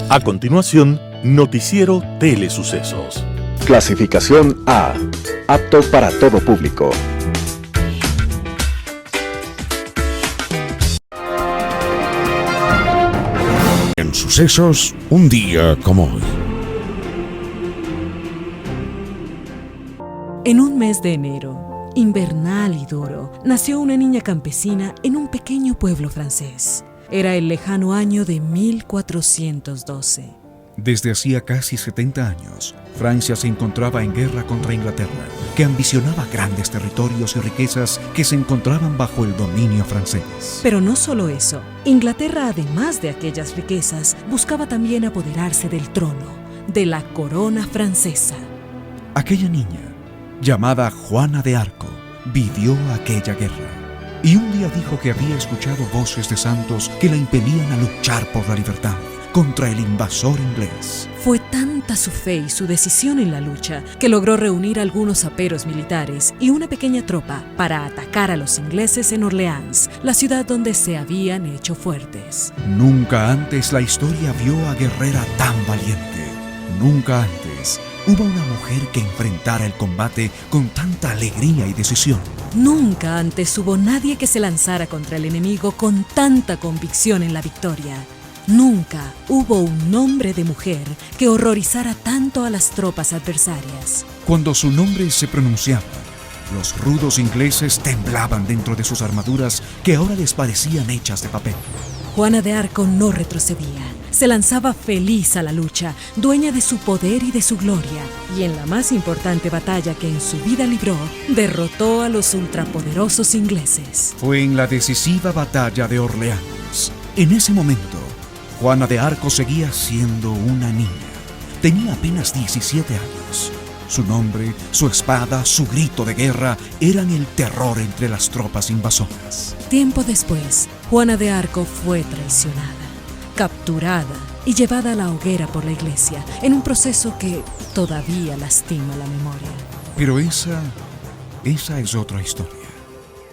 A continuación, Noticiero Telesucesos. Clasificación A. Apto para todo público. En sucesos, un día como hoy. En un mes de enero, invernal y duro, nació una niña campesina en un pequeño pueblo francés. Era el lejano año de 1412. Desde hacía casi 70 años, Francia se encontraba en guerra contra Inglaterra, que ambicionaba grandes territorios y riquezas que se encontraban bajo el dominio francés. Pero no solo eso, Inglaterra, además de aquellas riquezas, buscaba también apoderarse del trono, de la corona francesa. Aquella niña, llamada Juana de Arco, vivió aquella guerra. Y un día dijo que había escuchado voces de santos que la impelían a luchar por la libertad contra el invasor inglés. Fue tanta su fe y su decisión en la lucha que logró reunir algunos aperos militares y una pequeña tropa para atacar a los ingleses en Orleans, la ciudad donde se habían hecho fuertes. Nunca antes la historia vio a guerrera tan valiente. Nunca antes hubo una mujer que enfrentara el combate con tanta alegría y decisión. Nunca antes hubo nadie que se lanzara contra el enemigo con tanta convicción en la victoria. Nunca hubo un nombre de mujer que horrorizara tanto a las tropas adversarias. Cuando su nombre se pronunciaba, los rudos ingleses temblaban dentro de sus armaduras que ahora les parecían hechas de papel. Juana de Arco no retrocedía. Se lanzaba feliz a la lucha, dueña de su poder y de su gloria, y en la más importante batalla que en su vida libró, derrotó a los ultrapoderosos ingleses. Fue en la decisiva batalla de Orleans. En ese momento, Juana de Arco seguía siendo una niña. Tenía apenas 17 años. Su nombre, su espada, su grito de guerra eran el terror entre las tropas invasoras. Tiempo después, Juana de Arco fue traicionada, capturada y llevada a la hoguera por la iglesia, en un proceso que todavía lastima la memoria. Pero esa es otra historia.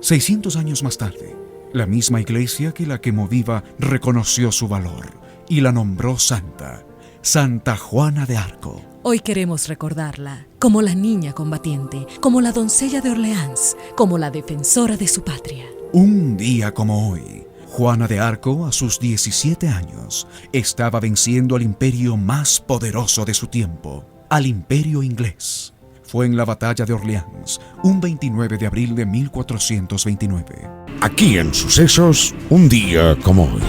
600 años más tarde, la misma iglesia que la quemó viva reconoció su valor y la nombró santa, Santa Juana de Arco. Hoy queremos recordarla como la niña combatiente, como la doncella de Orleans, como la defensora de su patria. Un día como hoy, Juana de Arco, a sus 17 años, estaba venciendo al imperio más poderoso de su tiempo, al imperio inglés. Fue en la batalla de Orleans, un 29 de abril de 1429. Aquí en Sucesos, un día como hoy.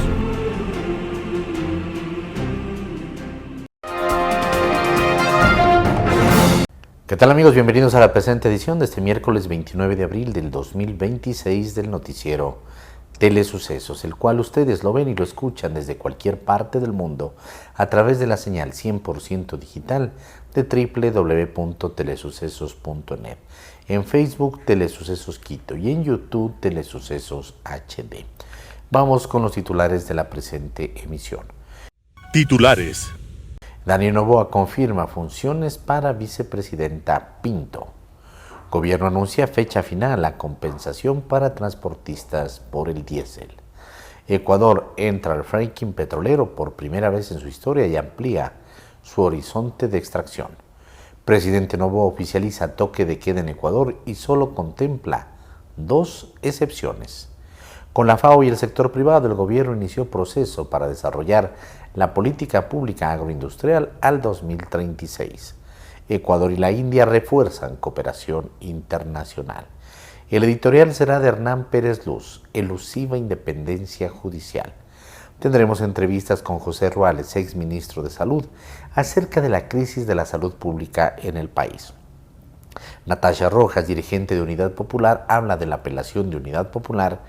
¿Qué tal, amigos? Bienvenidos a la presente edición de este miércoles 29 de abril del 2026 del noticiero Telesucesos, el cual ustedes lo ven y lo escuchan desde cualquier parte del mundo a través de la señal 100% digital de www.telesucesos.net, en Facebook Telesucesos Quito y en YouTube Telesucesos HD. Vamos con los titulares de la presente emisión. Titulares. Daniel Noboa confirma funciones para vicepresidenta Pinto. Gobierno anuncia fecha final a compensación para transportistas por el diésel. Ecuador entra al fracking petrolero por primera vez en su historia y amplía su horizonte de extracción. Presidente Noboa oficializa toque de queda en Ecuador y solo contempla 2 excepciones. Con la FAO y el sector privado, el gobierno inició proceso para desarrollar la política pública agroindustrial al 2036. Ecuador y la India refuerzan cooperación internacional. El editorial será de Hernán Pérez Luz, elusiva independencia judicial. Tendremos entrevistas con José Ruales, ex ministro de Salud, acerca de la crisis de la salud pública en el país. Natasha Rojas, dirigente de Unidad Popular, habla de la apelación de Unidad Popular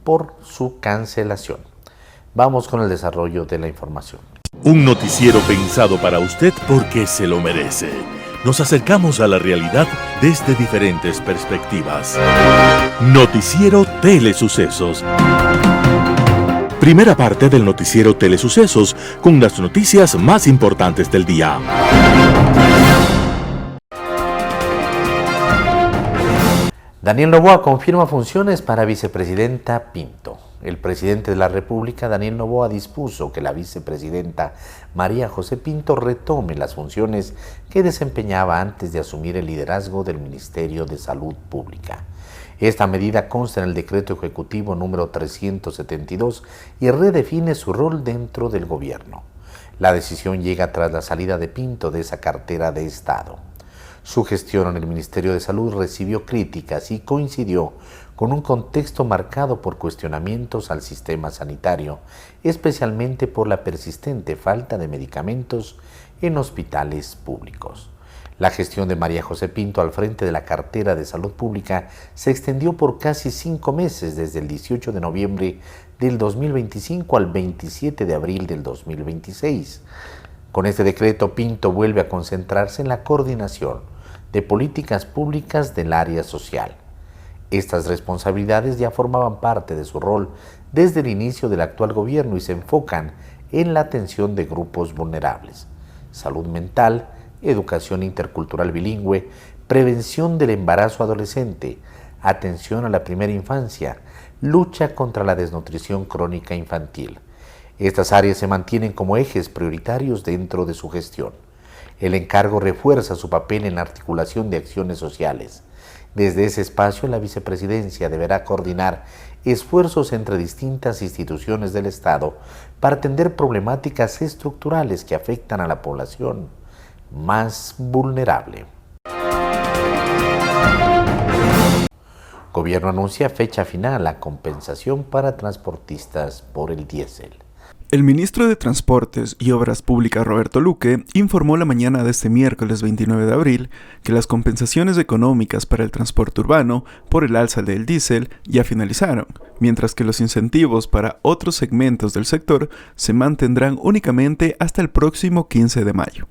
por su cancelación. Vamos con el desarrollo de la información. Un noticiero pensado para usted porque se lo merece. Nos acercamos a la realidad desde diferentes perspectivas. Noticiero Telesucesos. Primera parte del noticiero Telesucesos con las noticias más importantes del día. Daniel Noboa confirma funciones para vicepresidenta Pinto. El presidente de la República, Daniel Noboa, dispuso que la vicepresidenta María José Pinto retome las funciones que desempeñaba antes de asumir el liderazgo del Ministerio de Salud Pública. Esta medida consta en el decreto ejecutivo número 372 y redefine su rol dentro del gobierno. La decisión llega tras la salida de Pinto de esa cartera de Estado. Su gestión en el Ministerio de Salud recibió críticas y coincidió con un contexto marcado por cuestionamientos al sistema sanitario, especialmente por la persistente falta de medicamentos en hospitales públicos. La gestión de María José Pinto al frente de la cartera de Salud Pública se extendió por casi 5 meses, desde el 18 de noviembre del 2025 al 27 de abril del 2026. Con este decreto, Pinto vuelve a concentrarse en la coordinación de políticas públicas del área social. Estas responsabilidades ya formaban parte de su rol desde el inicio del actual gobierno y se enfocan en la atención de grupos vulnerables, salud mental, educación intercultural bilingüe, prevención del embarazo adolescente, atención a la primera infancia, lucha contra la desnutrición crónica infantil. Estas áreas se mantienen como ejes prioritarios dentro de su gestión. El encargo refuerza su papel en la articulación de acciones sociales. Desde ese espacio, la vicepresidencia deberá coordinar esfuerzos entre distintas instituciones del Estado para atender problemáticas estructurales que afectan a la población más vulnerable. Gobierno anuncia fecha final a compensación para transportistas por el diésel. El ministro de Transportes y Obras Públicas, Roberto Luque, informó la mañana de este miércoles 29 de abril que las compensaciones económicas para el transporte urbano por el alza del diésel ya finalizaron, mientras que los incentivos para otros segmentos del sector se mantendrán únicamente hasta el próximo 15 de mayo.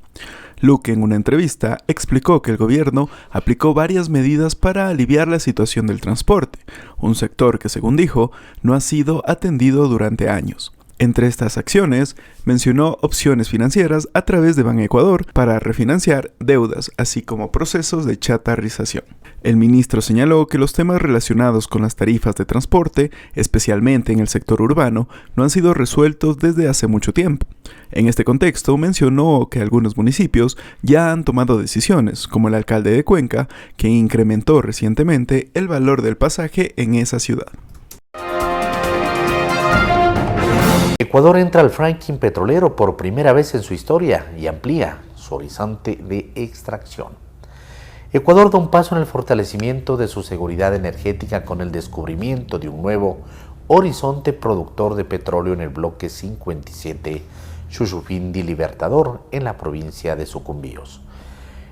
Luque, en una entrevista, explicó que el gobierno aplicó varias medidas para aliviar la situación del transporte, un sector que, según dijo, no ha sido atendido durante años. Entre estas acciones, mencionó opciones financieras a través de Banecuador para refinanciar deudas, así como procesos de chatarrización. El ministro señaló que los temas relacionados con las tarifas de transporte, especialmente en el sector urbano, no han sido resueltos desde hace mucho tiempo. En este contexto, mencionó que algunos municipios ya han tomado decisiones, como el alcalde de Cuenca, que incrementó recientemente el valor del pasaje en esa ciudad. Ecuador entra al ranking petrolero por primera vez en su historia y amplía su horizonte de extracción. Ecuador da un paso en el fortalecimiento de su seguridad energética con el descubrimiento de un nuevo horizonte productor de petróleo en el bloque 57 Chuchufindi Libertador en la provincia de Sucumbíos.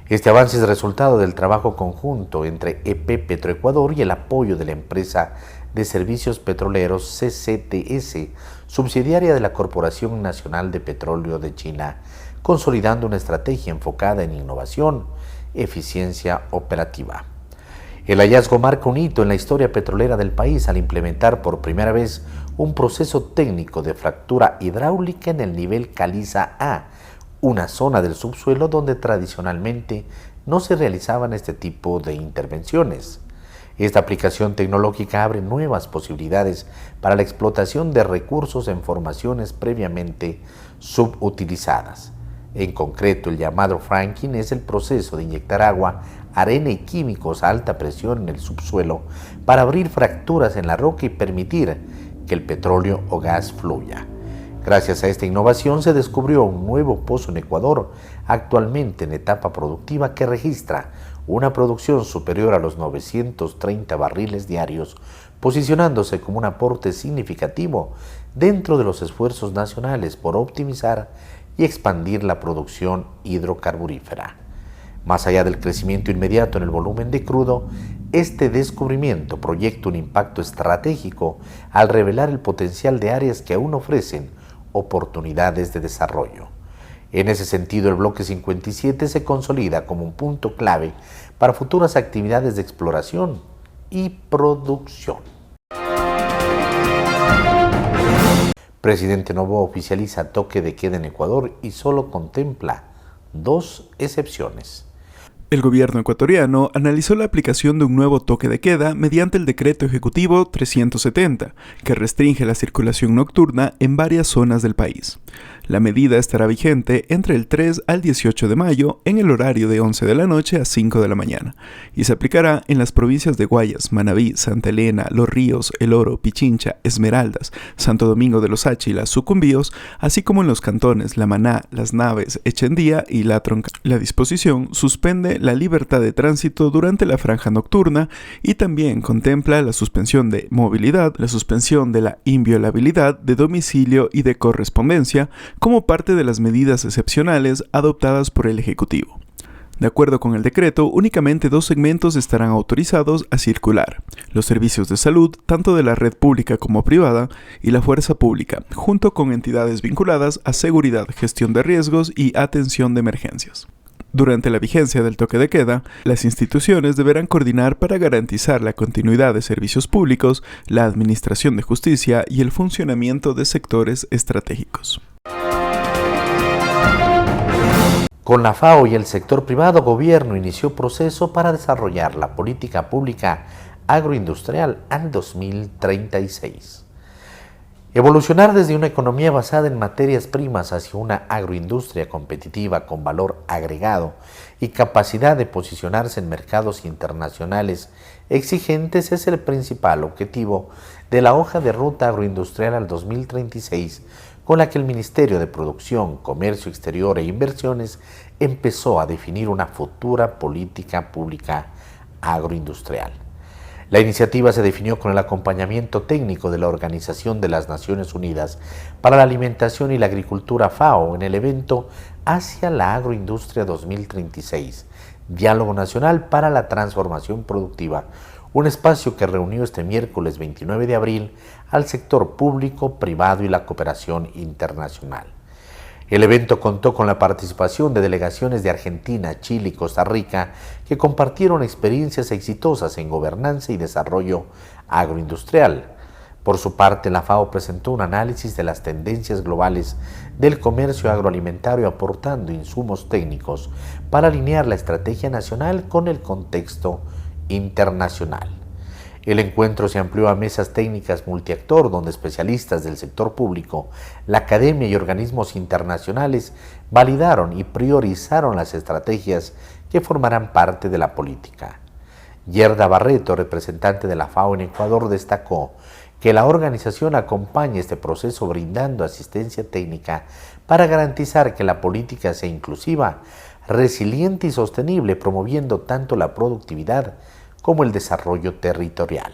Este avance es resultado del trabajo conjunto entre EP Petroecuador y el apoyo de la empresa de servicios petroleros CCTS, subsidiaria de la Corporación Nacional de Petróleo de China, consolidando una estrategia enfocada en innovación, eficiencia operativa. El hallazgo marca un hito en la historia petrolera del país al implementar por primera vez un proceso técnico de fractura hidráulica en el nivel caliza A, una zona del subsuelo donde tradicionalmente no se realizaban este tipo de intervenciones. Esta aplicación tecnológica abre nuevas posibilidades para la explotación de recursos en formaciones previamente subutilizadas. En concreto, el llamado fracking es el proceso de inyectar agua, arena y químicos a alta presión en el subsuelo para abrir fracturas en la roca y permitir que el petróleo o gas fluya. Gracias a esta innovación se descubrió un nuevo pozo en Ecuador, actualmente en etapa productiva, que registra una producción superior a los 930 barriles diarios, posicionándose como un aporte significativo dentro de los esfuerzos nacionales por optimizar y expandir la producción hidrocarburífera. Más allá del crecimiento inmediato en el volumen de crudo, este descubrimiento proyecta un impacto estratégico al revelar el potencial de áreas que aún ofrecen oportunidades de desarrollo. En ese sentido, el bloque 57 se consolida como un punto clave para futuras actividades de exploración y producción. Presidente Noboa oficializa toque de queda en Ecuador y solo contempla 2 excepciones. El gobierno ecuatoriano analizó la aplicación de un nuevo toque de queda mediante el Decreto Ejecutivo 370, que restringe la circulación nocturna en varias zonas del país. La medida estará vigente entre el 3 al 18 de mayo en el horario de 11 de la noche a 5 de la mañana y se aplicará en las provincias de Guayas, Manabí, Santa Elena, Los Ríos, El Oro, Pichincha, Esmeraldas, Santo Domingo de los Áchilas, Sucumbíos, así como en los cantones La Maná, Las Naves, Echendía y La Tronca. La disposición suspende la libertad de tránsito durante la franja nocturna y también contempla la suspensión de movilidad, la suspensión de la inviolabilidad de domicilio y de correspondencia como parte de las medidas excepcionales adoptadas por el Ejecutivo. De acuerdo con el decreto, únicamente 2 segmentos estarán autorizados a circular: los servicios de salud, tanto de la red pública como privada, y la fuerza pública, junto con entidades vinculadas a seguridad, gestión de riesgos y atención de emergencias. Durante la vigencia del toque de queda, las instituciones deberán coordinar para garantizar la continuidad de servicios públicos, la administración de justicia y el funcionamiento de sectores estratégicos. Con la FAO y el sector privado, gobierno inició proceso para desarrollar la política pública agroindustrial al 2036. Evolucionar desde una economía basada en materias primas hacia una agroindustria competitiva con valor agregado y capacidad de posicionarse en mercados internacionales exigentes es el principal objetivo de la hoja de ruta agroindustrial al 2036, con la que el Ministerio de Producción, Comercio Exterior e Inversiones empezó a definir una futura política pública agroindustrial. La iniciativa se definió con el acompañamiento técnico de la Organización de las Naciones Unidas para la Alimentación y la Agricultura FAO en el evento Hacia la Agroindustria 2036, Diálogo Nacional para la Transformación Productiva, un espacio que reunió este miércoles 29 de abril al sector público, privado y la cooperación internacional. El evento contó con la participación de delegaciones de Argentina, Chile y Costa Rica que compartieron experiencias exitosas en gobernanza y desarrollo agroindustrial. Por su parte, la FAO presentó un análisis de las tendencias globales del comercio agroalimentario aportando insumos técnicos para alinear la estrategia nacional con el contexto internacional. El encuentro se amplió a mesas técnicas multiactor donde especialistas del sector público, la academia y organismos internacionales validaron y priorizaron las estrategias que formarán parte de la política. Yerda Barreto, representante de la FAO en Ecuador, destacó que la organización acompaña este proceso brindando asistencia técnica para garantizar que la política sea inclusiva, resiliente y sostenible, promoviendo tanto la productividad como el desarrollo territorial.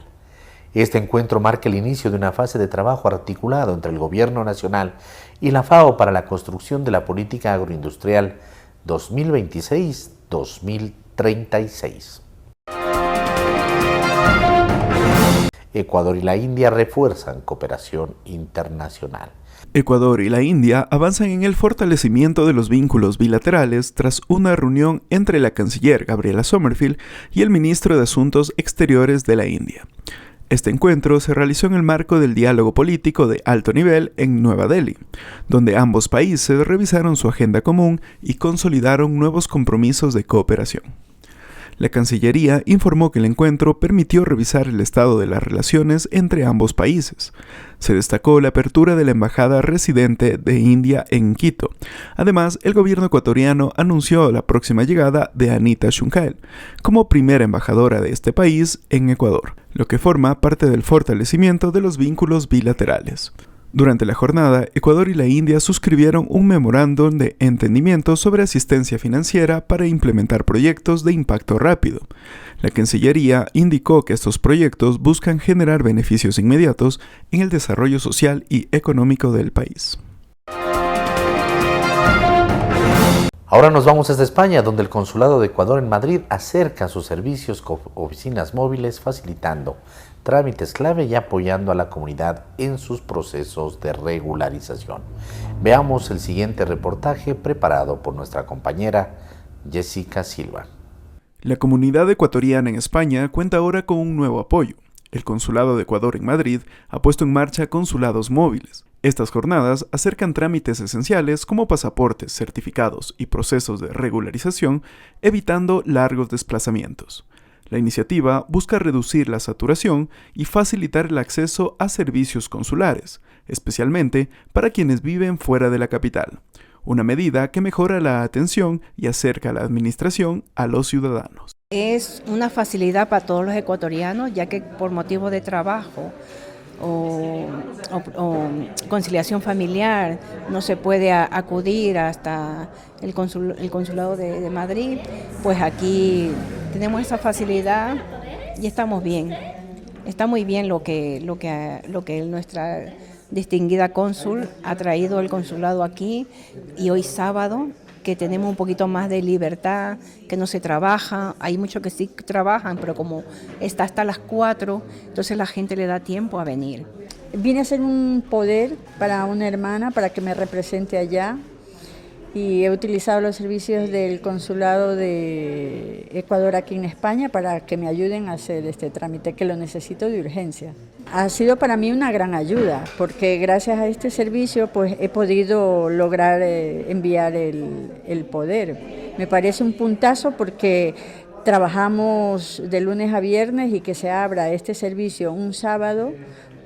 Este encuentro marca el inicio de una fase de trabajo articulado entre el Gobierno Nacional y la FAO para la construcción de la política agroindustrial 2026-2036. Ecuador y la India refuerzan cooperación internacional. Ecuador y la India avanzan en el fortalecimiento de los vínculos bilaterales tras una reunión entre la canciller Gabriela Sommerfield y el ministro de Asuntos Exteriores de la India. Este encuentro se realizó en el marco del diálogo político de alto nivel en Nueva Delhi, donde ambos países revisaron su agenda común y consolidaron nuevos compromisos de cooperación. La Cancillería informó que el encuentro permitió revisar el estado de las relaciones entre ambos países. Se destacó la apertura de la embajada residente de India en Quito. Además, el gobierno ecuatoriano anunció la próxima llegada de Anita Shunkael como primera embajadora de este país en Ecuador, lo que forma parte del fortalecimiento de los vínculos bilaterales. Durante la jornada, Ecuador y la India suscribieron un memorándum de entendimiento sobre asistencia financiera para implementar proyectos de impacto rápido. La Cancillería indicó que estos proyectos buscan generar beneficios inmediatos en el desarrollo social y económico del país. Ahora nos vamos hasta España, donde el Consulado de Ecuador en Madrid acerca sus servicios con oficinas móviles, facilitando trámites clave y apoyando a la comunidad en sus procesos de regularización. Veamos el siguiente reportaje preparado por nuestra compañera Jessica Silva. La comunidad ecuatoriana en España cuenta ahora con un nuevo apoyo. El Consulado de Ecuador en Madrid ha puesto en marcha consulados móviles. Estas jornadas acercan trámites esenciales como pasaportes, certificados y procesos de regularización, evitando largos desplazamientos. La iniciativa busca reducir la saturación y facilitar el acceso a servicios consulares, especialmente para quienes viven fuera de la capital, una medida que mejora la atención y acerca a la administración a los ciudadanos. Es una facilidad para todos los ecuatorianos, ya que por motivo de trabajo o conciliación familiar no se puede acudir hasta el consulado de Madrid, pues aquí tenemos esa facilidad y estamos bien. Está muy bien lo que nuestra distinguida cónsul ha traído el consulado aquí, y hoy sábado, que tenemos un poquito más de libertad, que no se trabaja, hay muchos que sí trabajan, pero como está hasta las 4, entonces la gente le da tiempo a venir. Vine a ser un poder para una hermana, para que me represente allá, y he utilizado los servicios del consulado de Ecuador aquí en España para que me ayuden a hacer este trámite, que lo necesito de urgencia. Ha sido para mí una gran ayuda, porque gracias a este servicio pues he podido lograr enviar el poder. Me parece un puntazo porque trabajamos de lunes a viernes, y que se abra este servicio un sábado,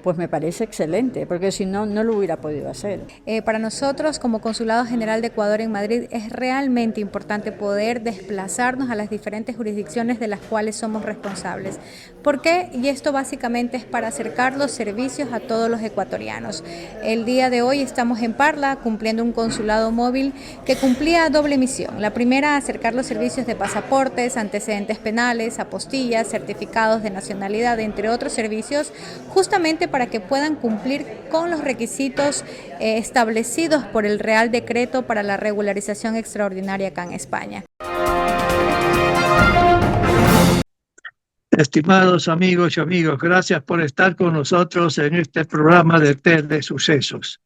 pues me parece excelente, porque si no, no lo hubiera podido hacer. Para nosotros, como Consulado General de Ecuador en Madrid, es realmente importante poder desplazarnos a las diferentes jurisdicciones de las cuales somos responsables. ¿Por qué? Y esto básicamente es para acercar los servicios a todos los ecuatorianos. El día de hoy estamos en Parla cumpliendo un consulado móvil que cumplía doble misión. La primera, acercar los servicios de pasaportes, antecedentes penales, apostillas, certificados de nacionalidad, entre otros servicios, justamente para que puedan cumplir con los requisitos establecidos por el Real Decreto para la regularización extraordinaria acá en España. Estimados amigos y amigas, gracias por estar con nosotros en este programa de Telesucesos.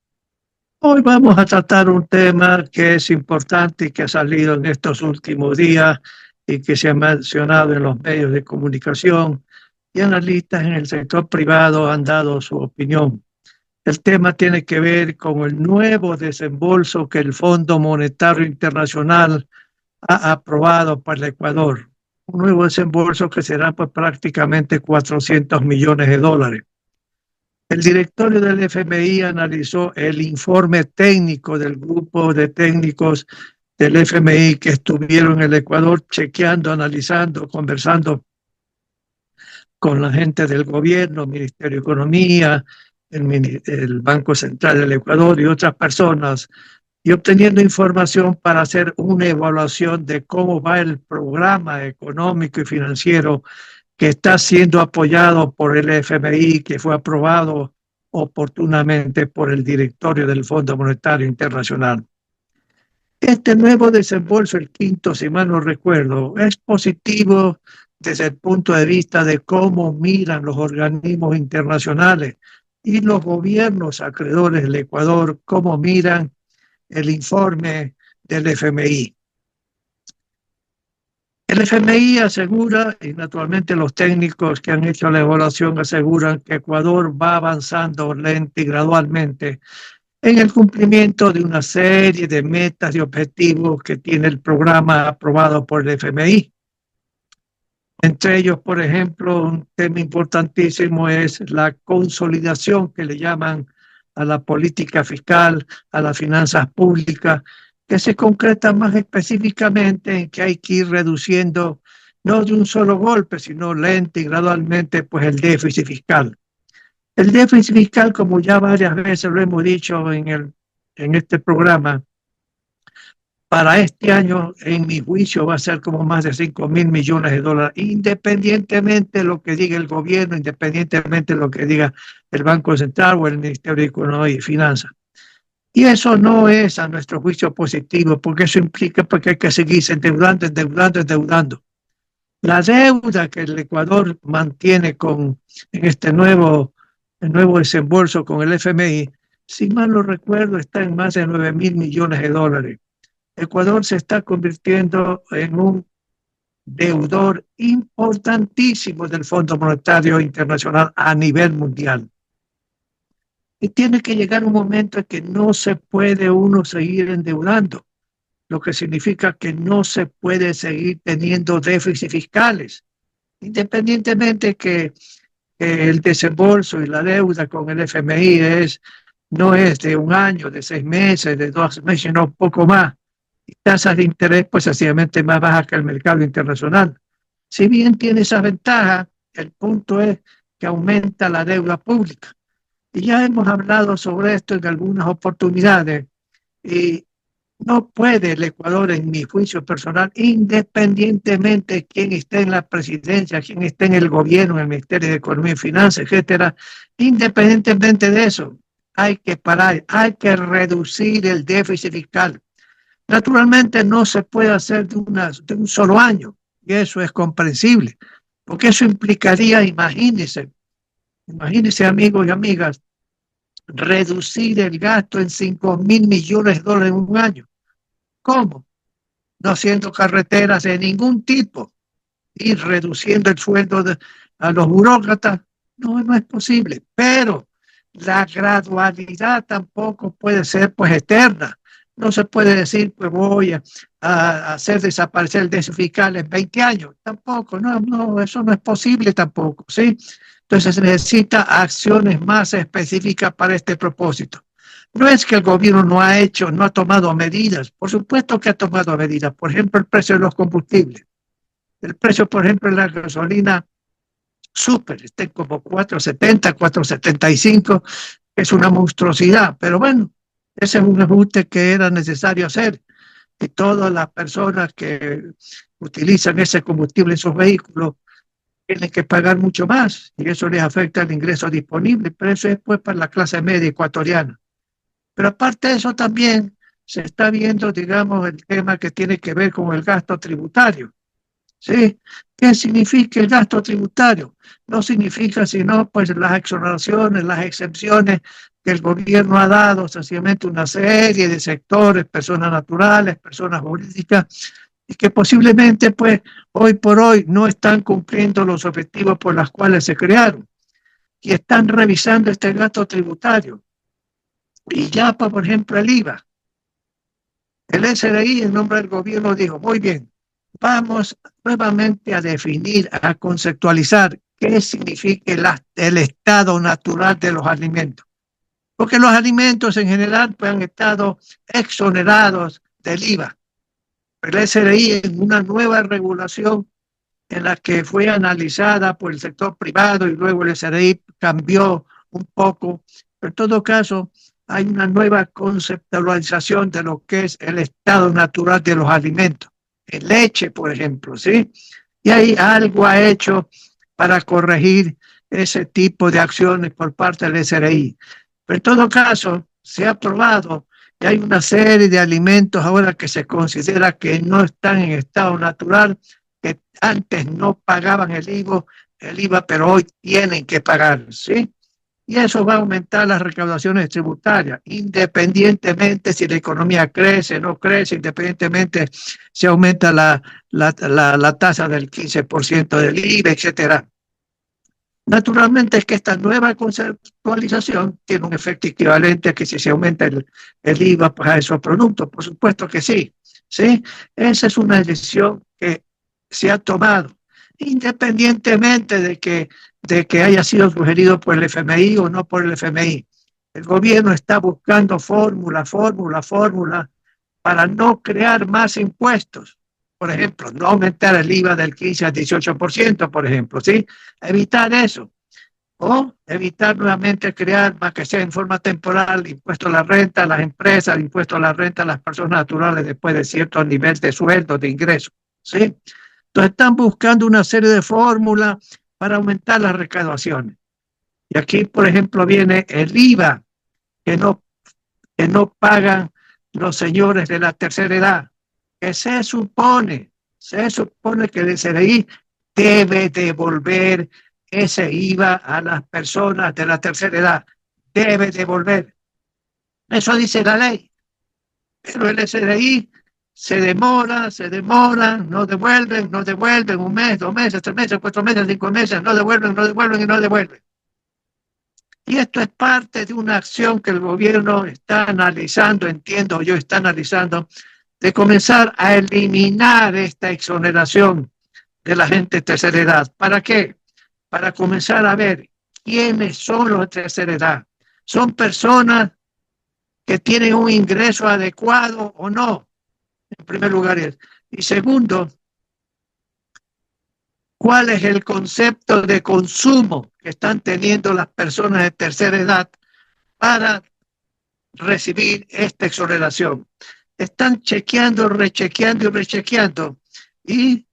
Hoy vamos a tratar un tema que es importante y que ha salido en estos últimos días y que se ha mencionado en los medios de comunicación, y analistas en el sector privado han dado su opinión. El tema tiene que ver con el nuevo desembolso que el Fondo Monetario Internacional ha aprobado para el Ecuador. Un nuevo desembolso que será pues prácticamente 400 millones de dólares. El directorio del FMI analizó el informe técnico del grupo de técnicos del FMI que estuvieron en el Ecuador chequeando, analizando, conversando con la gente del gobierno, Ministerio de Economía, el Banco Central del Ecuador y otras personas, y obteniendo información para hacer una evaluación de cómo va el programa económico y financiero que está siendo apoyado por el FMI, que fue aprobado oportunamente por el directorio del Fondo Monetario Internacional. Este nuevo desembolso, el quinto, si mal no recuerdo, es positivo desde el punto de vista de cómo miran los organismos internacionales y los gobiernos acreedores del Ecuador, cómo miran el informe del FMI. El FMI asegura, y naturalmente los técnicos que han hecho la evaluación aseguran, que Ecuador va avanzando lento y gradualmente en el cumplimiento de una serie de metas y objetivos que tiene el programa aprobado por el FMI. Entre ellos, por ejemplo, un tema importantísimo es la consolidación que le llaman a la política fiscal, a las finanzas públicas, que se concreta más específicamente en que hay que ir reduciendo, no de un solo golpe, sino lento y gradualmente, pues el déficit fiscal. El déficit fiscal, como ya varias veces lo hemos dicho en este programa, para este año, en mi juicio, va a ser como más de 5.000 millones de dólares, independientemente de lo que diga el gobierno, independientemente de lo que diga el Banco Central o el Ministerio de Economía y Finanzas. Y eso no es, a nuestro juicio, positivo, porque eso implica que hay que seguirse endeudando. La deuda que el Ecuador mantiene en este nuevo desembolso con el FMI, si mal no recuerdo, está en más de 9.000 millones de dólares. Ecuador se está convirtiendo en un deudor importantísimo del Fondo Monetario Internacional a nivel mundial. Y tiene que llegar un momento en que no se puede uno seguir endeudando, lo que significa que no se puede seguir teniendo déficits fiscales, independientemente que el desembolso y la deuda con el FMI no es de un año, de 6 meses, de 2 meses, sino un poco más. Y tasas de interés, pues sencillamente más bajas que el mercado internacional. Si bien tiene esas ventajas, el punto es que aumenta la deuda pública. Y ya hemos hablado sobre esto en algunas oportunidades. Y no puede el Ecuador, en mi juicio personal, independientemente de quién esté en la presidencia, quién esté en el gobierno, en el Ministerio de Economía y Finanzas, etcétera, independientemente de eso, hay que parar, hay que reducir el déficit fiscal. Naturalmente no se puede hacer de un solo año, y eso es comprensible, porque eso implicaría, imagínense amigos y amigas, reducir el gasto en 5.000 millones de dólares en un año. ¿Cómo? No haciendo carreteras de ningún tipo y reduciendo el sueldo a los burócratas. No, no es posible. Pero la gradualidad tampoco puede ser pues eterna. No se puede decir pues voy a hacer desaparecer el déficit fiscal en 20 años. Tampoco, no, eso no es posible tampoco, ¿sí? Entonces se necesita acciones más específicas para este propósito. No es que el gobierno no ha tomado medidas. Por supuesto que ha tomado medidas. Por ejemplo, el precio de los combustibles. El precio, por ejemplo, de la gasolina súper, está en como 4.70, 4.75, que es una monstruosidad. Pero bueno, ese es un ajuste que era necesario hacer. Y todas las personas que utilizan ese combustible en sus vehículos tienen que pagar mucho más. Y eso les afecta el ingreso disponible. Pero eso es pues para la clase media ecuatoriana. Pero aparte de eso también se está viendo, digamos, el tema que tiene que ver con el gasto tributario. ¿Sí? ¿Qué significa el gasto tributario? No significa sino pues las exoneraciones, las exenciones que el gobierno ha dado, sencillamente una serie de sectores, personas naturales, personas jurídicas, y que posiblemente pues hoy por hoy no están cumpliendo los objetivos por los cuales se crearon. Y están revisando este gasto tributario. Y ya, por ejemplo, el IVA. El SRI, en nombre del gobierno, dijo, muy bien, vamos nuevamente a definir, a conceptualizar qué significa el estado natural de los alimentos. Porque los alimentos en general pues, han estado exonerados del IVA. El SRI, en una nueva regulación en la que fue analizada por el sector privado y luego el SRI cambió un poco, pero en todo caso, hay una nueva conceptualización de lo que es el estado natural de los alimentos. En leche, por ejemplo, ¿sí? Y hay algo ha hecho para corregir ese tipo de acciones por parte del SRI. Pero en todo caso, se ha probado que hay una serie de alimentos ahora que se considera que no están en estado natural, que antes no pagaban el IVA, pero hoy tienen que pagar, ¿sí? Y eso va a aumentar las recaudaciones tributarias, independientemente si la economía crece o no crece, independientemente si aumenta la tasa del 15% del IVA, etcétera. Naturalmente es que esta nueva conceptualización tiene un efecto equivalente a que si se aumenta el IVA para esos productos, por supuesto que sí, ¿sí? Esa es una decisión que se ha tomado, independientemente de que haya sido sugerido por el FMI o no por el FMI. El gobierno está buscando fórmula para no crear más impuestos. Por ejemplo, no aumentar el IVA del 15 al 18%, por ejemplo, ¿sí? Evitar eso. O evitar nuevamente crear, más que sea en forma temporal, impuesto a la renta a las empresas, impuesto a la renta a las personas naturales después de cierto nivel de sueldo, de ingreso, ¿sí? Entonces están buscando una serie de fórmulas para aumentar las recaudaciones. Y aquí, por ejemplo, viene el IVA que no pagan los señores de la tercera edad, que se supone que el SRI debe devolver ese IVA a las personas de la tercera edad. Debe devolver. Eso dice la ley. Pero el SRI se demora, no devuelven, un mes, 2 meses, 3 meses, 4 meses, 5 meses, no devuelven. Y esto es parte de una acción que el gobierno está analizando, entiendo yo, está analizando, de comenzar a eliminar esta exoneración de la gente de tercera edad. ¿Para qué? Para comenzar a ver quiénes son los de tercera edad. ¿Son personas que tienen un ingreso adecuado o no? En primer lugar. Y segundo, ¿cuál es el concepto de consumo que están teniendo las personas de tercera edad para recibir esta exoneración? Están chequeando, rechequeando y rechequeando. Y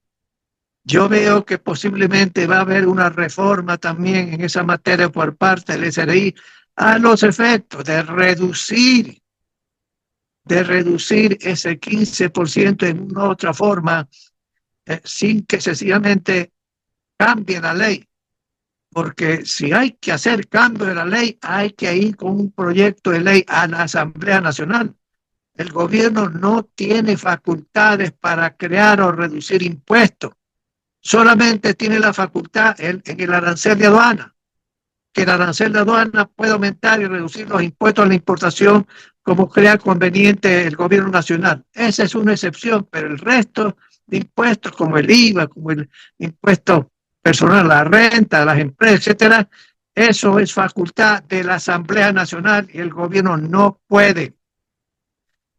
yo veo que posiblemente va a haber una reforma también en esa materia por parte del SRI a los efectos de reducir ese 15% en una u otra forma, sin que sencillamente cambie la ley. Porque si hay que hacer cambio de la ley, hay que ir con un proyecto de ley a la Asamblea Nacional. El gobierno no tiene facultades para crear o reducir impuestos. Solamente tiene la facultad en el arancel de aduana, que el arancel de aduana puede aumentar y reducir los impuestos a la importación como crea conveniente el gobierno nacional. Esa es una excepción, pero el resto de impuestos como el IVA, como el impuesto personal, la renta, las empresas, etcétera, eso es facultad de la Asamblea Nacional y el gobierno no puede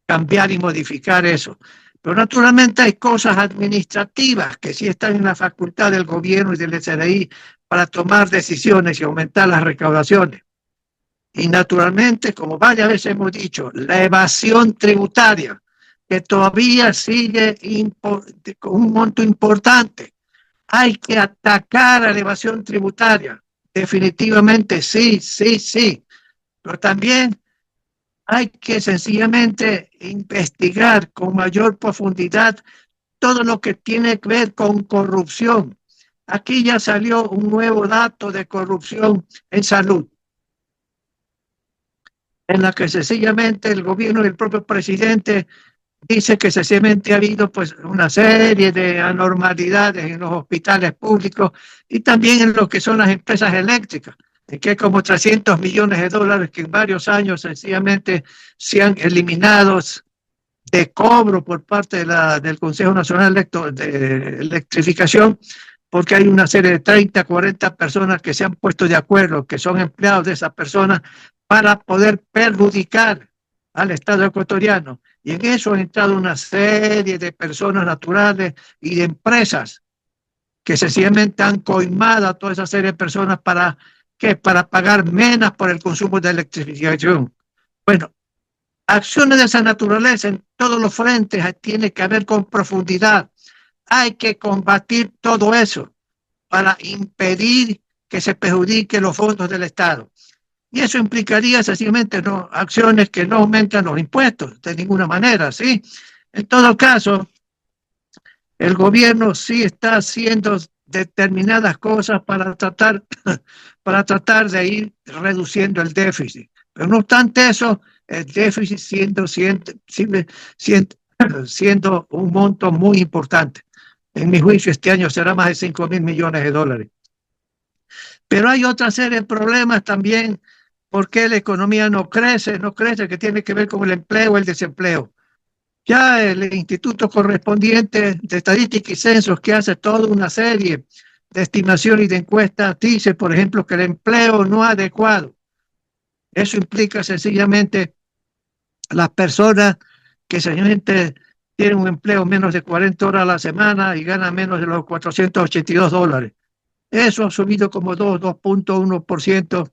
cambiar y modificar eso. Pero naturalmente hay cosas administrativas que sí están en la facultad del gobierno y del SRI para tomar decisiones y aumentar las recaudaciones. Y naturalmente, como varias veces hemos dicho, la evasión tributaria, que todavía sigue con un monto importante. Hay que atacar a la evasión tributaria. Definitivamente sí. Pero también hay que sencillamente investigar con mayor profundidad todo lo que tiene que ver con corrupción. Aquí ya salió un nuevo dato de corrupción en salud, en la que sencillamente el gobierno y el propio presidente dice que sencillamente ha habido pues una serie de anormalidades en los hospitales públicos y también en lo que son las empresas eléctricas, de que hay como 300 millones de dólares que en varios años sencillamente se han eliminado de cobro por parte del Consejo Nacional de Electrificación, porque hay una serie de 30, 40 personas que se han puesto de acuerdo, que son empleados de esas personas, para poder perjudicar al Estado ecuatoriano. Y en eso ha entrado una serie de personas naturales y de empresas que sencillamente han coimado a toda esa serie de personas para pagar menos por el consumo de electrificación. Bueno, acciones de esa naturaleza en todos los frentes tiene que haber con profundidad. Hay que combatir todo eso para impedir que se perjudiquen los fondos del Estado. Y eso implicaría sencillamente acciones que no aumentan los impuestos de ninguna manera, ¿sí? En todo caso, el gobierno sí está haciendo determinadas cosas para tratar de ir reduciendo el déficit. Pero no obstante eso, el déficit siendo un monto muy importante. En mi juicio, este año será más de 5.000 millones de dólares. Pero hay otra serie de problemas también. ¿Por qué la economía no crece, que tiene que ver con el empleo o el desempleo? Ya el instituto correspondiente de estadística y censos, que hace toda una serie de estimaciones y de encuestas, dice, por ejemplo, que el empleo no adecuado. Eso implica sencillamente las personas que sencillamente tienen un empleo menos de 40 horas a la semana y ganan menos de los $482. Eso ha subido como 2.1%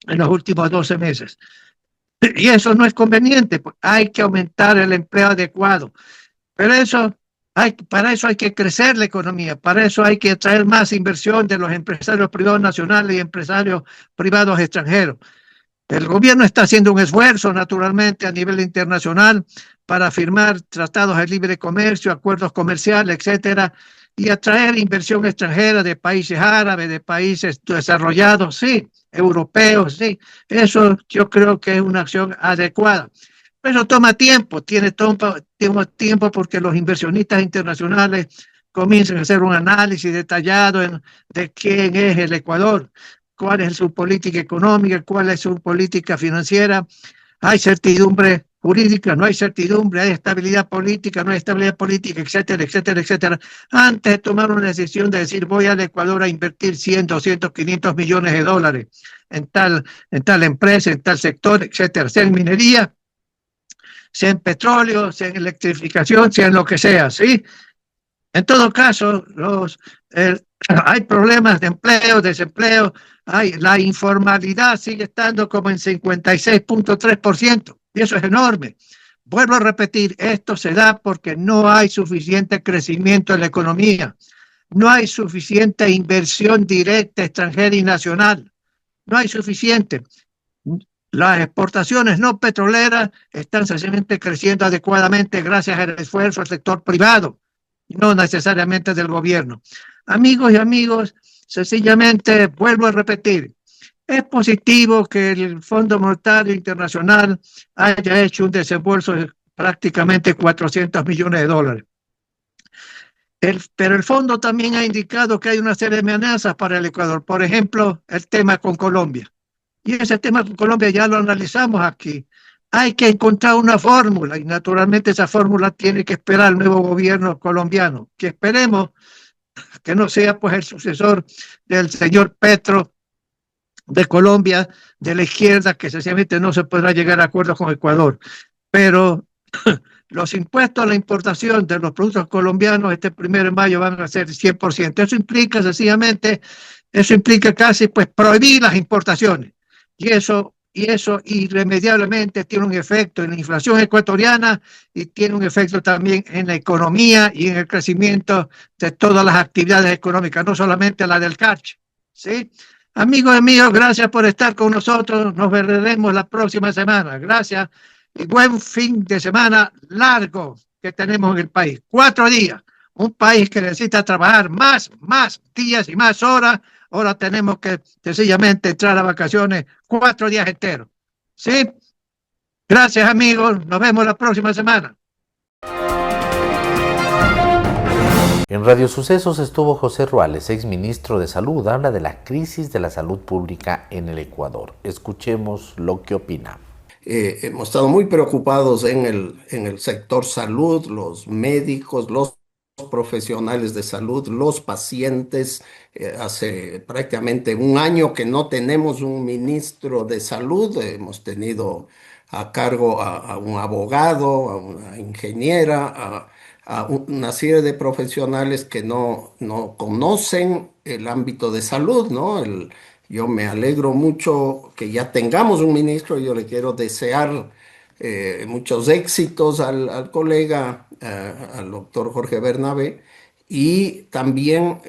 en los últimos 12 meses. Y eso no es conveniente, pues hay que aumentar el empleo adecuado. Pero para eso hay que crecer la economía, para eso hay que atraer más inversión de los empresarios privados nacionales y empresarios privados extranjeros. El gobierno está haciendo un esfuerzo, naturalmente, a nivel internacional para firmar tratados de libre comercio, acuerdos comerciales, etcétera, y atraer inversión extranjera de países árabes, de países desarrollados, sí, europeos, sí. Eso yo creo que es una acción adecuada. Pero toma tiempo, tiene tiempo porque los inversionistas internacionales comienzan a hacer un análisis detallado de quién es el Ecuador. cuál es su política económica, cuál es su política financiera. Hay certidumbre jurídica, no hay certidumbre, hay estabilidad política, no hay estabilidad política, etcétera, etcétera, etcétera. Antes de tomar una decisión de decir voy al Ecuador a invertir 100, 200, 500 millones de dólares en tal empresa, en tal sector, etcétera, sea en minería, sea en petróleo, sea en electrificación, sea en lo que sea, ¿sí? En todo caso, hay problemas de empleo, desempleo, la informalidad sigue estando como en 56.3%, y eso es enorme. Vuelvo a repetir, esto se da porque no hay suficiente crecimiento en la economía, no hay suficiente inversión directa extranjera y nacional, no hay suficiente. Las exportaciones no petroleras están sencillamente creciendo adecuadamente gracias al esfuerzo del sector privado, no necesariamente del gobierno. Amigos y amigos, sencillamente vuelvo a repetir, es positivo que el Fondo Monetario Internacional haya hecho un desembolso de prácticamente 400 millones de dólares. Pero el fondo también ha indicado que hay una serie de amenazas para el Ecuador. Por ejemplo, el tema con Colombia. Y ese tema con Colombia ya lo analizamos aquí. Hay que encontrar una fórmula y naturalmente esa fórmula tiene que esperar el nuevo gobierno colombiano, que esperemos que no sea pues el sucesor del señor Petro de Colombia, de la izquierda, que sencillamente no se podrá llegar a acuerdos con Ecuador. Pero los impuestos a la importación de los productos colombianos este 1 de mayo van a ser 100%. Eso implica sencillamente, eso implica casi pues prohibir las importaciones. Y eso irremediablemente tiene un efecto en la inflación ecuatoriana y tiene un efecto también en la economía y en el crecimiento de todas las actividades económicas, no solamente la del CARCH, ¿sí? Amigos míos, gracias por estar con nosotros. Nos veremos la próxima semana. Gracias y buen fin de semana largo que tenemos en el país. 4 días. Un país que necesita trabajar más días y más horas. Ahora tenemos que sencillamente entrar a vacaciones 4 días enteros. ¿Sí? Gracias, amigos. Nos vemos la próxima semana. En Radio Sucesos estuvo José Ruales, exministro de Salud. Habla de la crisis de la salud pública en el Ecuador. Escuchemos lo que opina. Hemos estado muy preocupados en el sector salud, los médicos, los profesionales de salud, los pacientes. Hace prácticamente un año que no tenemos un ministro de salud. Hemos tenido a cargo a un abogado, a una ingeniera, a una serie de profesionales que no conocen el ámbito de salud, ¿no? Yo me alegro mucho que ya tengamos un ministro. Yo le quiero desear muchos éxitos al colega, al doctor Jorge Bernabé, y también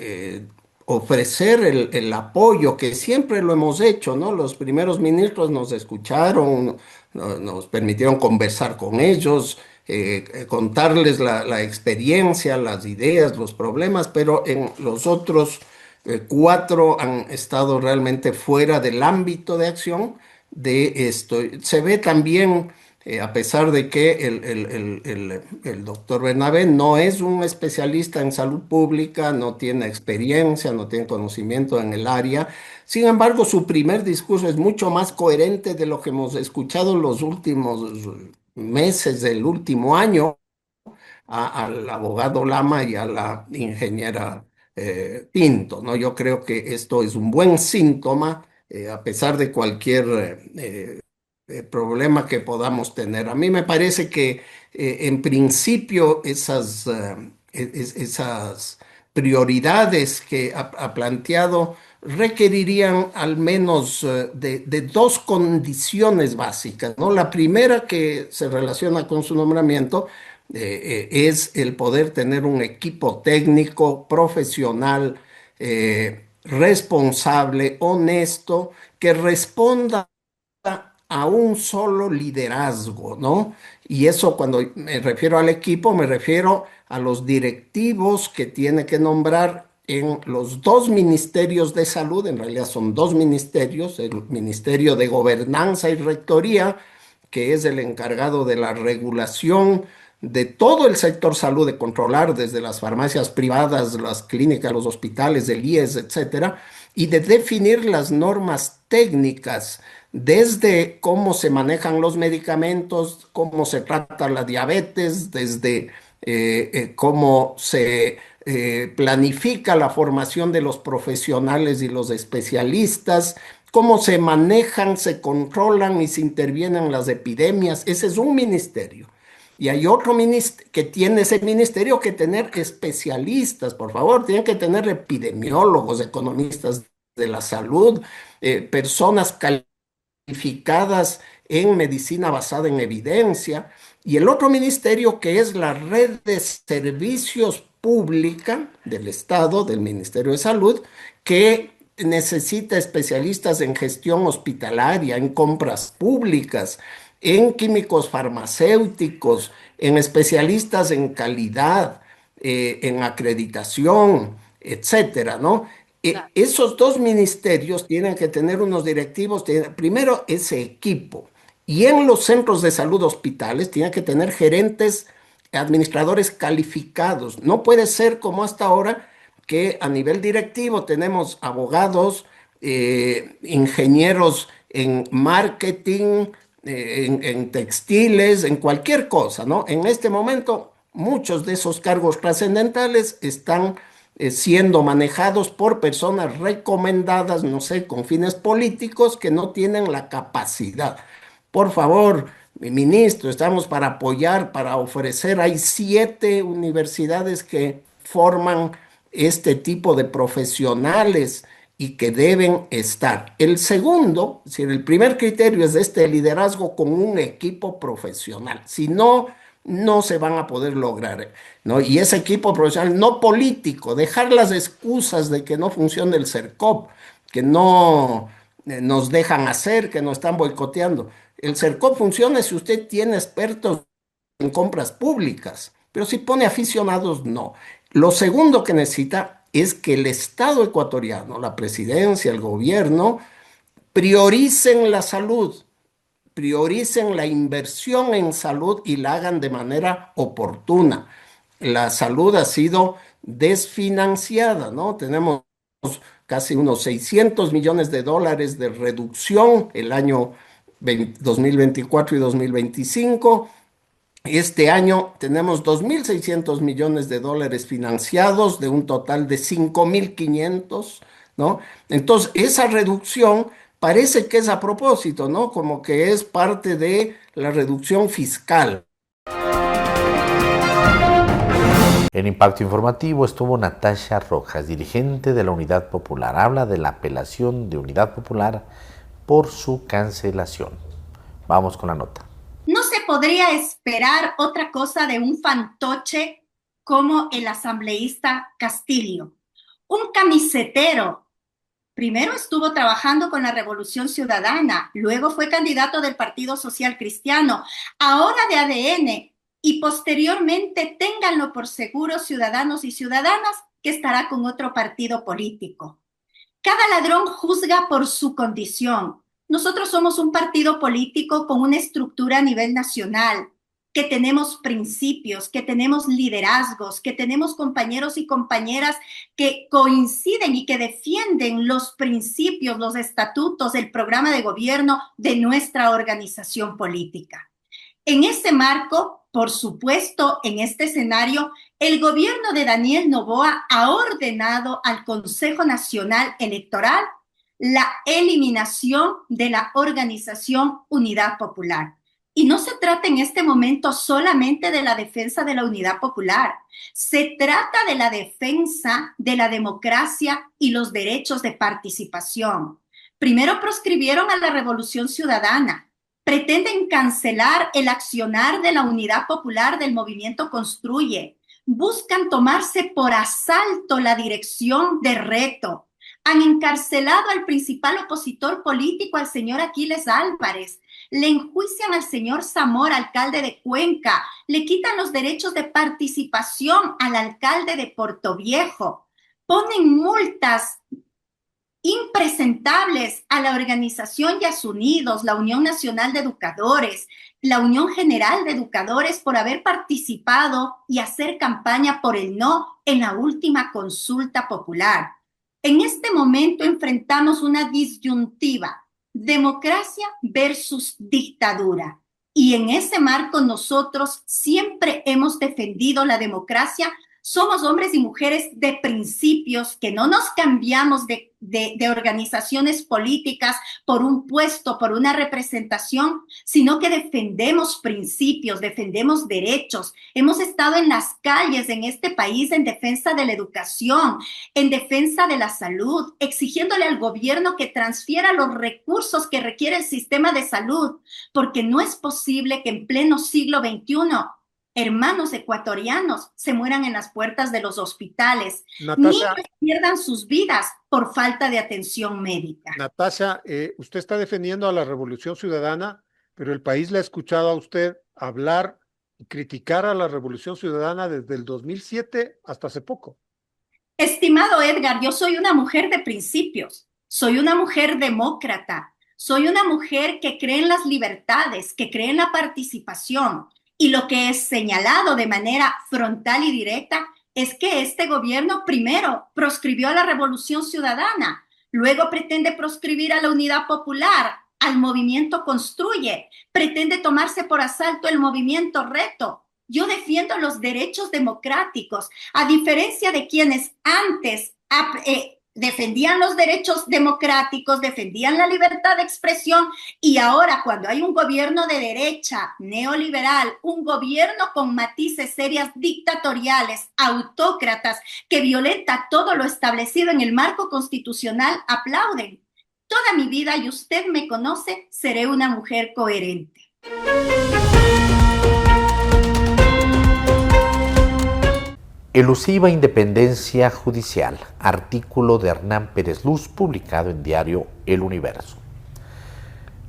ofrecer el apoyo que siempre lo hemos hecho, ¿no? Los primeros ministros nos escucharon, nos permitieron conversar con ellos, contarles la experiencia, las ideas, los problemas, pero en los otros 4 han estado realmente fuera del ámbito de acción de esto. Se ve también, a pesar de que el doctor Bernabé no es un especialista en salud pública, no tiene experiencia, no tiene conocimiento en el área. Sin embargo, su primer discurso es mucho más coherente de lo que hemos escuchado en los últimos meses del último año al abogado Lama y a la ingeniera Pinto, ¿no? Yo creo que esto es un buen síntoma, a pesar de cualquier problema que podamos tener. A mí me parece que en principio esas prioridades que ha planteado requerirían al menos de 2 condiciones básicas, ¿no? La primera, que se relaciona con su nombramiento, es el poder tener un equipo técnico, profesional, responsable, honesto, que responda a un solo liderazgo, ¿no? Y eso, cuando me refiero al equipo, me refiero a los directivos que tiene que nombrar en los 2 ministerios de salud. En realidad son 2 ministerios: el Ministerio de Gobernanza y Rectoría, que es el encargado de la regulación de todo el sector salud, de controlar desde las farmacias privadas, las clínicas, los hospitales, el IES, etcétera, y de definir las normas técnicas desde cómo se manejan los medicamentos, cómo se trata la diabetes, desde cómo se planifica la formación de los profesionales y los especialistas, cómo se manejan, se controlan y se intervienen las epidemias. Ese es un ministerio. Y hay otro ministerio que tiene ese ministerio que tener especialistas, por favor, tienen que tener epidemiólogos, economistas de la salud, personas calificadas en medicina basada en evidencia. Y el otro ministerio que es la red de servicios pública del Estado, del Ministerio de Salud, que necesita especialistas en gestión hospitalaria, en compras públicas, en químicos farmacéuticos, en especialistas en calidad, en acreditación, etcétera, ¿no? Esos dos ministerios tienen que tener unos directivos, primero ese equipo, y en los centros de salud hospitales tienen que tener gerentes, administradores calificados. No puede ser como hasta ahora que a nivel directivo tenemos abogados, ingenieros en marketing, en textiles, en cualquier cosa, ¿no? En este momento, muchos de esos cargos trascendentales están siendo manejados por personas recomendadas, no sé, con fines políticos que no tienen la capacidad. Por favor, ministro, estamos para apoyar, para ofrecer. Hay 7 universidades que forman este tipo de profesionales y que deben estar. El segundo, es decir, el primer criterio es de este liderazgo con un equipo profesional. Si no, no se van a poder lograr, ¿no? Y ese equipo profesional no político, dejar las excusas de que no funciona el CERCOP, que no nos dejan hacer, que nos están boicoteando. El CERCOP funciona si usted tiene expertos en compras públicas, pero si pone aficionados, no. Lo segundo que necesita es que el Estado ecuatoriano, la presidencia, el gobierno, prioricen la salud, prioricen la inversión en salud y la hagan de manera oportuna. La salud ha sido desfinanciada, ¿no? Tenemos casi unos 600 millones de dólares de reducción el año 2024 y 2025. Este año tenemos 2.600 millones de dólares financiados de un total de 5.500, ¿no? Entonces, esa reducción parece que es a propósito, ¿no? Como que es parte de la reducción fiscal. En Impacto Informativo estuvo Natasha Rojas, dirigente de la Unidad Popular. Habla de la apelación de Unidad Popular por su cancelación. Vamos con la nota. No se podría esperar otra cosa de un fantoche como el asambleísta Castillo, un camisetero. Primero estuvo trabajando con la Revolución Ciudadana, luego fue candidato del Partido Social Cristiano, ahora de ADN, y posteriormente, ténganlo por seguro, ciudadanos y ciudadanas, que estará con otro partido político. Cada ladrón juzga por su condición. Nosotros somos un partido político con una estructura a nivel nacional, que tenemos principios, que tenemos liderazgos, que tenemos compañeros y compañeras que coinciden y que defienden los principios, los estatutos, el programa de gobierno de nuestra organización política. En ese marco, por supuesto, en este escenario, el gobierno de Daniel Noboa ha ordenado al Consejo Nacional Electoral la eliminación de la organización Unidad Popular. Y no se trata en este momento solamente de la defensa de la Unidad Popular, se trata de la defensa de la democracia y los derechos de participación. Primero proscribieron a la Revolución Ciudadana, pretenden cancelar el accionar de la Unidad Popular del Movimiento Construye, buscan tomarse por asalto la dirección de Reto, han encarcelado al principal opositor político, al señor Aquiles Álvarez, le enjuician al señor Zamora, alcalde de Cuenca, le quitan los derechos de participación al alcalde de Portoviejo, ponen multas impresentables a la organización Yasunidos, la Unión Nacional de Educadores, la Unión General de Educadores por haber participado y hacer campaña por el no en la última consulta popular. En este momento enfrentamos una disyuntiva, democracia versus dictadura. Y en ese marco nosotros siempre hemos defendido la democracia. Somos hombres y mujeres de principios que no nos cambiamos de organizaciones políticas por un puesto, por una representación, sino que defendemos principios, defendemos derechos. Hemos estado en las calles en este país en defensa de la educación, en defensa de la salud, exigiéndole al gobierno que transfiera los recursos que requiere el sistema de salud, porque no es posible que en pleno siglo XXI hermanos ecuatorianos se mueran en las puertas de los hospitales, niños pierdan sus vidas por falta de atención médica. Natasha, usted está defendiendo a la Revolución Ciudadana, pero el país le ha escuchado a usted hablar y criticar a la Revolución Ciudadana desde el 2007 hasta hace poco. Estimado Edgar, yo soy una mujer de principios, soy una mujer demócrata, soy una mujer que cree en las libertades, que cree en la participación. Y lo que es señalado de manera frontal y directa es que este gobierno primero proscribió a la Revolución Ciudadana, luego pretende proscribir a la Unidad Popular, al movimiento Construye, pretende tomarse por asalto el movimiento Reto. Yo defiendo los derechos democráticos, a diferencia de quienes antes defendían los derechos democráticos, defendían la libertad de expresión, y ahora cuando hay un gobierno de derecha, neoliberal, un gobierno con matices serias dictatoriales, autócratas, que violenta todo lo establecido en el marco constitucional, aplauden. Toda mi vida, y usted me conoce, seré una mujer coherente. Elusiva independencia judicial, artículo de Hernán Pérez Luz, publicado en diario El Universo.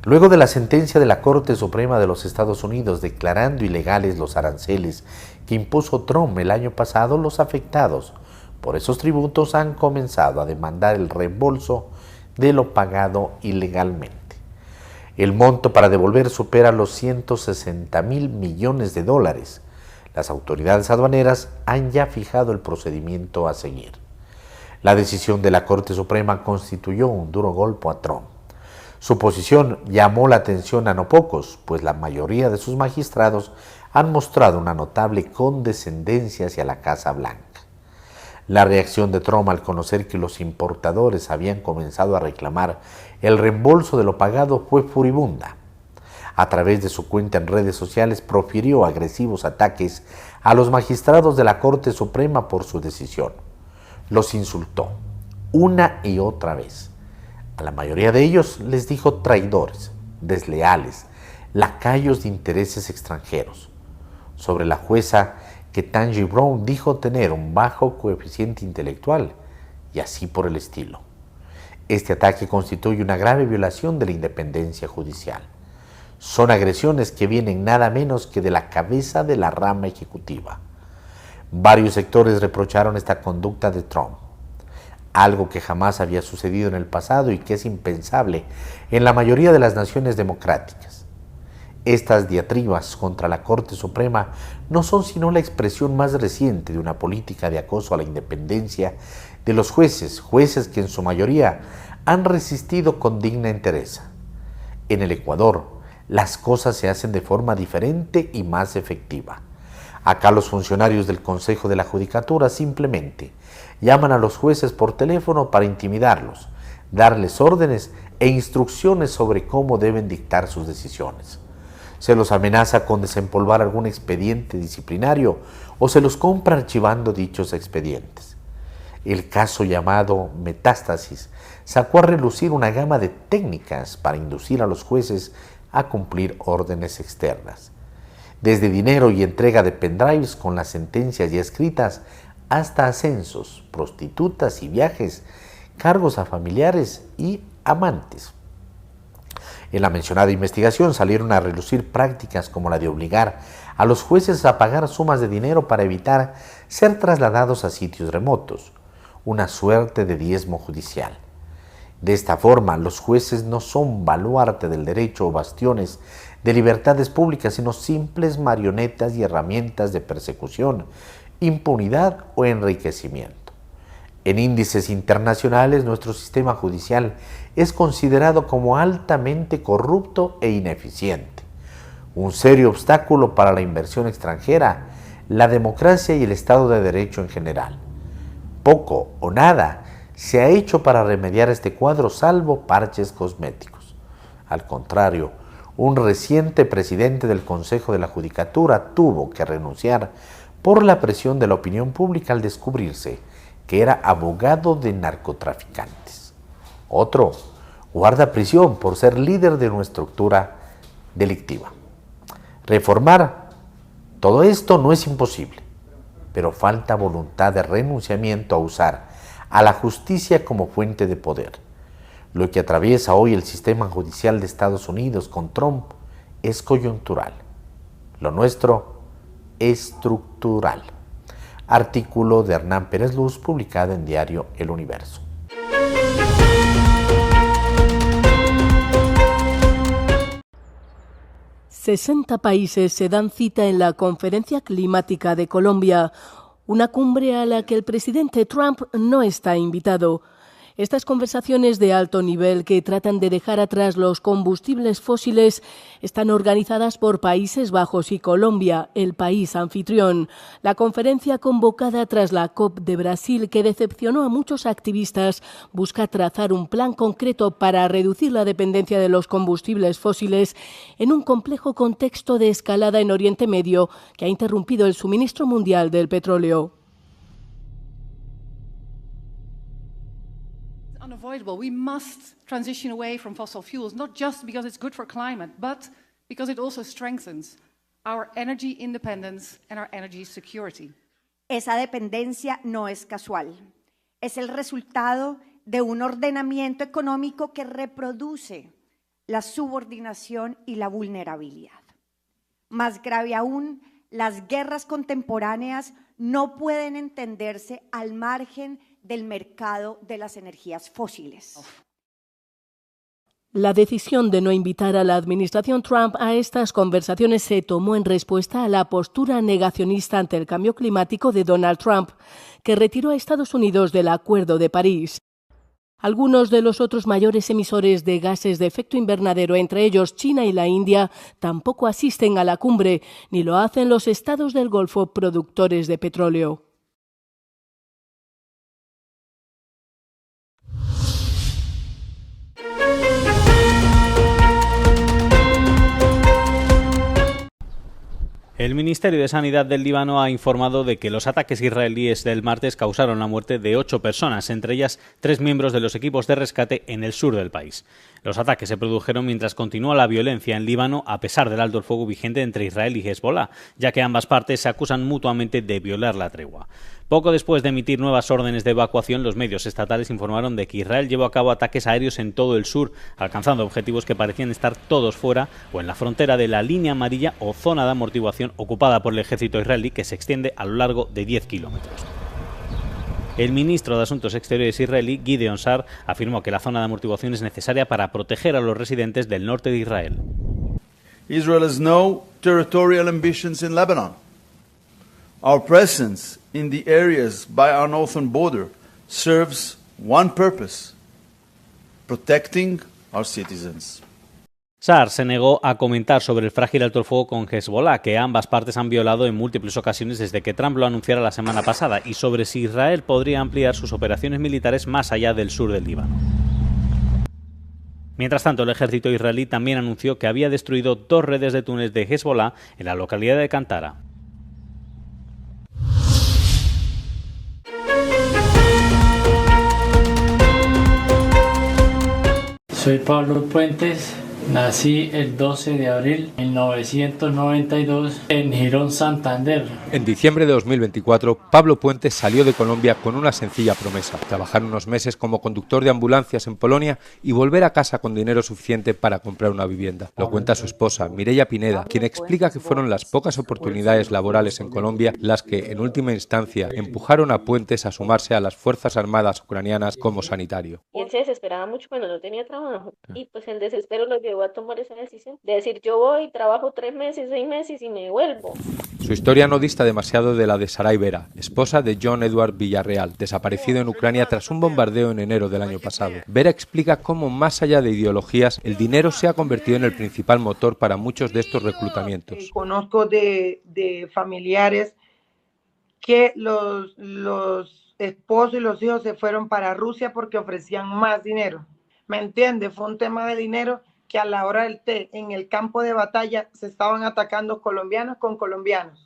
Luego de la sentencia de la Corte Suprema de los Estados Unidos declarando ilegales los aranceles que impuso Trump el año pasado, los afectados por esos tributos han comenzado a demandar el reembolso de lo pagado ilegalmente. El monto para devolver supera los 160.000 millones de dólares. Las autoridades aduaneras han ya fijado el procedimiento a seguir. La decisión de la Corte Suprema constituyó un duro golpe a Trump. Su posición llamó la atención a no pocos, pues la mayoría de sus magistrados han mostrado una notable condescendencia hacia la Casa Blanca. La reacción de Trump al conocer que los importadores habían comenzado a reclamar el reembolso de lo pagado fue furibunda. A través de su cuenta en redes sociales profirió agresivos ataques a los magistrados de la Corte Suprema por su decisión. Los insultó una y otra vez. A la mayoría de ellos les dijo traidores, desleales, lacayos de intereses extranjeros. Sobre la jueza Ketanji Brown dijo tener un bajo coeficiente intelectual y así por el estilo. Este ataque constituye una grave violación de la independencia judicial. Son agresiones que vienen nada menos que de la cabeza de la rama ejecutiva. Varios sectores reprocharon esta conducta de Trump, algo que jamás había sucedido en el pasado y que es impensable en la mayoría de las naciones democráticas. Estas diatribas contra la Corte Suprema no son sino la expresión más reciente de una política de acoso a la independencia de los jueces que en su mayoría han resistido con digna entereza. En el Ecuador, las cosas se hacen de forma diferente y más efectiva. Acá los funcionarios del Consejo de la Judicatura simplemente llaman a los jueces por teléfono para intimidarlos, darles órdenes e instrucciones sobre cómo deben dictar sus decisiones. Se los amenaza con desempolvar algún expediente disciplinario o se los compra archivando dichos expedientes. El caso llamado Metástasis sacó a relucir una gama de técnicas para inducir a los jueces a cumplir órdenes externas. Desde dinero y entrega de pendrives con las sentencias ya escritas, hasta ascensos, prostitutas y viajes, cargos a familiares y amantes. En la mencionada investigación salieron a relucir prácticas como la de obligar a los jueces a pagar sumas de dinero para evitar ser trasladados a sitios remotos, una suerte de diezmo judicial. De esta forma, los jueces no son baluarte del derecho o bastiones de libertades públicas, sino simples marionetas y herramientas de persecución, impunidad o enriquecimiento. En índices internacionales, nuestro sistema judicial es considerado como altamente corrupto e ineficiente, un serio obstáculo para la inversión extranjera, la democracia y el Estado de Derecho en general. Poco o nada se ha hecho para remediar este cuadro, salvo parches cosméticos. Al contrario, un reciente presidente del Consejo de la Judicatura tuvo que renunciar por la presión de la opinión pública al descubrirse que era abogado de narcotraficantes. Otro guarda prisión por ser líder de una estructura delictiva. Reformar todo esto no es imposible, pero falta voluntad de renunciamiento a usar a la justicia como fuente de poder. Lo que atraviesa hoy el sistema judicial de Estados Unidos con Trump es coyuntural. Lo nuestro, estructural. Artículo de Hernán Pérez Luz, publicado en diario El Universo. «60 países se dan cita en la Conferencia Climática de Colombia, una cumbre a la que el presidente Trump no está invitado. Estas conversaciones de alto nivel que tratan de dejar atrás los combustibles fósiles están organizadas por Países Bajos y Colombia, el país anfitrión. La conferencia convocada tras la COP de Brasil, que decepcionó a muchos activistas, busca trazar un plan concreto para reducir la dependencia de los combustibles fósiles en un complejo contexto de escalada en Oriente Medio que ha interrumpido el suministro mundial del petróleo. Unavoidable. We must transition away from fossil fuels, not just because it's good for climate, but because it also strengthens our energy independence and our energy security. Esa dependencia no es casual. Es el resultado de un ordenamiento económico que reproduce la subordinación y la vulnerabilidad. Más grave aún, las guerras contemporáneas no pueden entenderse al margen del mercado de las energías fósiles. La decisión de no invitar a la administración Trump a estas conversaciones se tomó en respuesta a la postura negacionista ante el cambio climático de Donald Trump, que retiró a Estados Unidos del Acuerdo de París. Algunos de los otros mayores emisores de gases de efecto invernadero, entre ellos China y la India, tampoco asisten a la cumbre, ni lo hacen los estados del Golfo productores de petróleo. El Ministerio de Sanidad del Líbano ha informado de que los ataques israelíes del martes causaron la muerte de 8 personas, entre ellas 3 miembros de los equipos de rescate en el sur del país. Los ataques se produjeron mientras continúa la violencia en Líbano, a pesar del alto el fuego vigente entre Israel y Hezbollah, ya que ambas partes se acusan mutuamente de violar la tregua. Poco después de emitir nuevas órdenes de evacuación, los medios estatales informaron de que Israel llevó a cabo ataques aéreos en todo el sur, alcanzando objetivos que parecían estar todos fuera o en la frontera de la línea amarilla o zona de amortiguación ocupada por el ejército israelí, que se extiende a lo largo de 10 kilómetros. El ministro de Asuntos Exteriores israelí, Gideon Sa'ar, afirmó que la zona de amortiguación es necesaria para proteger a los residentes del norte de Israel. Israel has no territorial ambitions in Lebanon. Our presence in the areas by our northern border serves one purpose: protecting our citizens. Sa'ar se negó a comentar sobre el frágil alto el fuego con Hezbollah, que ambas partes han violado en múltiples ocasiones desde que Trump lo anunciara la semana pasada, y sobre si Israel podría ampliar sus operaciones militares más allá del sur del Líbano. Mientras tanto, el ejército israelí también anunció que había destruido 2 redes de túneles de Hezbollah en la localidad de Kantara. Soy Pablo Puentes, nací el 12 de abril de 1992 en Girón, Santander. En diciembre de 2024, Pablo Puentes salió de Colombia con una sencilla promesa: trabajar unos meses como conductor de ambulancias en Polonia y volver a casa con dinero suficiente para comprar una vivienda. Lo cuenta su esposa, Mireya Pineda, quien explica que fueron las pocas oportunidades laborales en Colombia las que, en última instancia, empujaron a Puentes a sumarse a las Fuerzas Armadas ucranianas como sanitario. Y él se desesperaba mucho cuando no tenía trabajo, y pues el desespero lo llevó llegó a tomar esa decisión de decir yo voy, trabajo 3 meses, 6 meses y me vuelvo. Su historia no dista demasiado de la de Saray Vera, esposa de John Edward Villarreal, desaparecido en Ucrania tras un bombardeo en enero del año pasado. Vera explica cómo, más allá de ideologías, el dinero se ha convertido en el principal motor para muchos de estos reclutamientos. Conozco de familiares que los esposos y los hijos se fueron para Rusia porque ofrecían más dinero. ¿Me entiende? Fue un tema de dinero que a la hora del té, en el campo de batalla, se estaban atacando colombianos con colombianos.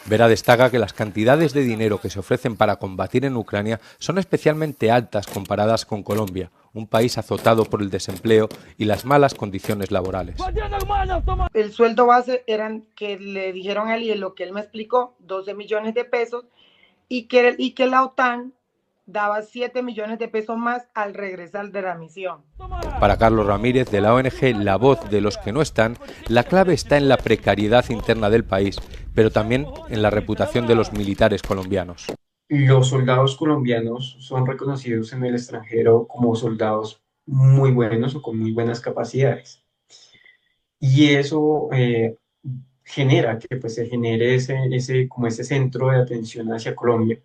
Vera destaca que las cantidades de dinero que se ofrecen para combatir en Ucrania son especialmente altas comparadas con Colombia, un país azotado por el desempleo y las malas condiciones laborales. El sueldo base eran que le dijeron a él, y lo que él me explicó, 12 millones de pesos, y que la OTAN daba 7 millones de pesos más al regresar de la misión. Para Carlos Ramírez, de la ONG La Voz de los que no están, la clave está en la precariedad interna del país, pero también en la reputación de los militares colombianos. Los soldados colombianos son reconocidos en el extranjero como soldados muy buenos o con muy buenas capacidades. Y eso genera que pues, se genere ese centro de atención hacia Colombia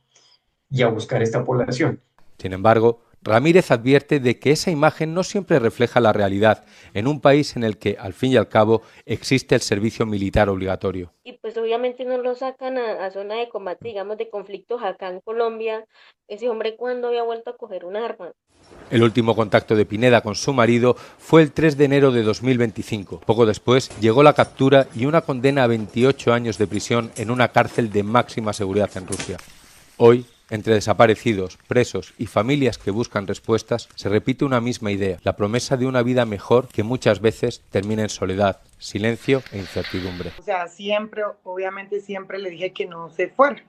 y a buscar esta población. Sin embargo, Ramírez advierte de que esa imagen no siempre refleja la realidad en un país en el que, al fin y al cabo, existe el servicio militar obligatorio. Y pues obviamente no lo sacan a zona de combate, digamos, de conflictos acá en Colombia. Ese hombre, ¿cuándo había vuelto a coger un arma? El último contacto de Pineda con su marido fue el 3 de enero de 2025. Poco después llegó la captura y una condena a 28 años de prisión en una cárcel de máxima seguridad en Rusia. Hoy, entre desaparecidos, presos y familias que buscan respuestas, se repite una misma idea, la promesa de una vida mejor que muchas veces termina en soledad, silencio e incertidumbre. O sea, obviamente siempre le dije que no se fuera.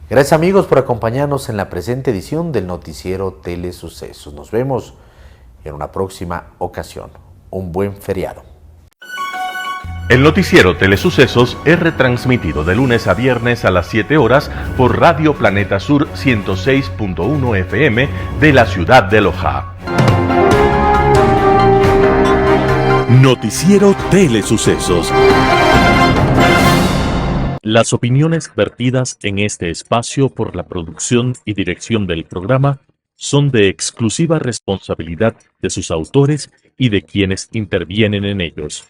Gracias amigos por acompañarnos en la presente edición del noticiero Telesucesos. Nos vemos en una próxima ocasión. Un buen feriado. El noticiero Telesucesos es retransmitido de lunes a viernes a las 7 horas por Radio Planeta Sur 106.1 FM de la ciudad de Loja. Noticiero Telesucesos. Las opiniones vertidas en este espacio por la producción y dirección del programa son de exclusiva responsabilidad de sus autores y de quienes intervienen en ellos.